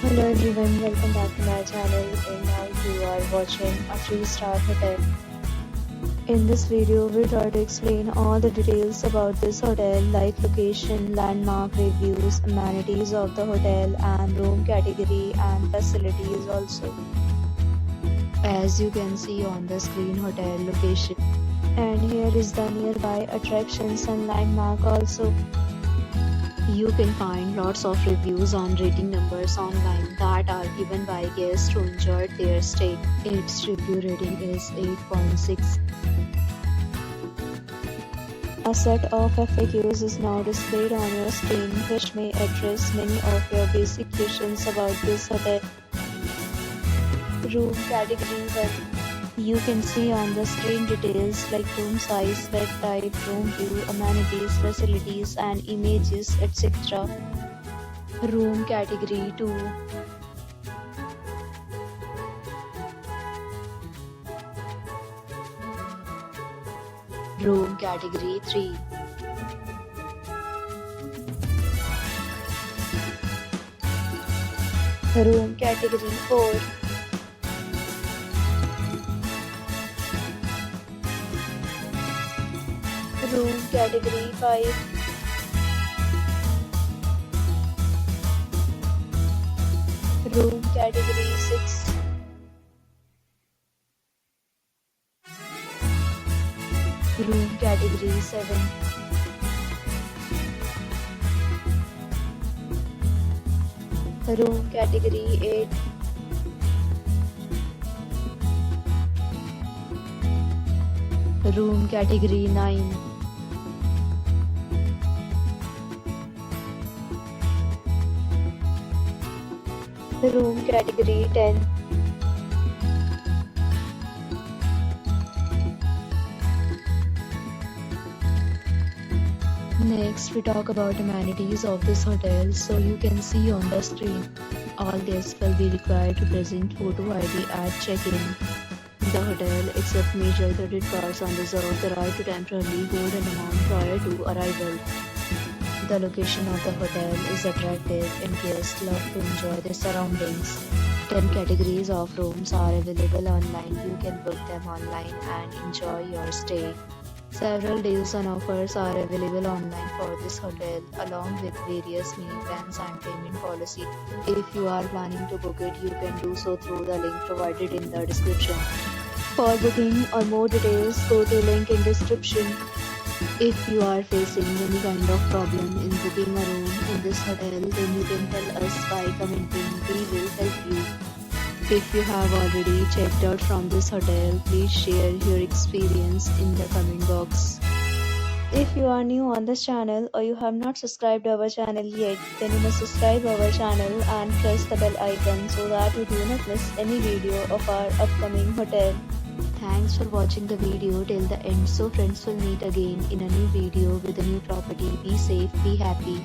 Hello everyone, welcome back to my channel and now you are watching a 3-star hotel. In this video, we try to explain all the details about this hotel like location, landmark reviews, amenities of the hotel and room category and facilities also. As you can see on the screen, hotel location. And here is the nearby attractions and landmark also. You can find lots of reviews on rating numbers online that are given by guests who enjoyed their stay. Its review rating is 8.6. A set of FAQs is now displayed on your screen which may address many of your basic questions about this hotel. Room category 1. You can see on the screen details like room size, bed type, room view, amenities, facilities and images, etc. Room category 2. Room category 3. Room category 4. Room category 5. Room category 6. Room category 7. Room category 8. Room category 9. Room category 10. Next, we talk about amenities of this hotel. So you can see on the screen, all guests will be required to present photo ID at check-in. The hotel accepts major credit cards and reserves the right to temporarily hold an amount prior to arrival. The location of the hotel is attractive and guests love to enjoy the surroundings. 10 categories of rooms are available online. You can book them online and enjoy your stay. Several deals and offers are available online for this hotel along with various mini plans and payment policy. If you are planning to book it, you can do so through the link provided in the description. For booking or more details, go to link in description. If you are facing any kind of problem in booking a room in this hotel, then you can tell us by commenting. We will help you. If you have already checked out from this hotel, please share your experience in the comment box. If you are new on this channel or you have not subscribed our channel yet, then you must subscribe our channel and press the bell icon so that you do not miss any video of our upcoming hotel. Thanks for watching the video till the end. So friends, will meet again in a new video with a new property. Be safe, be happy.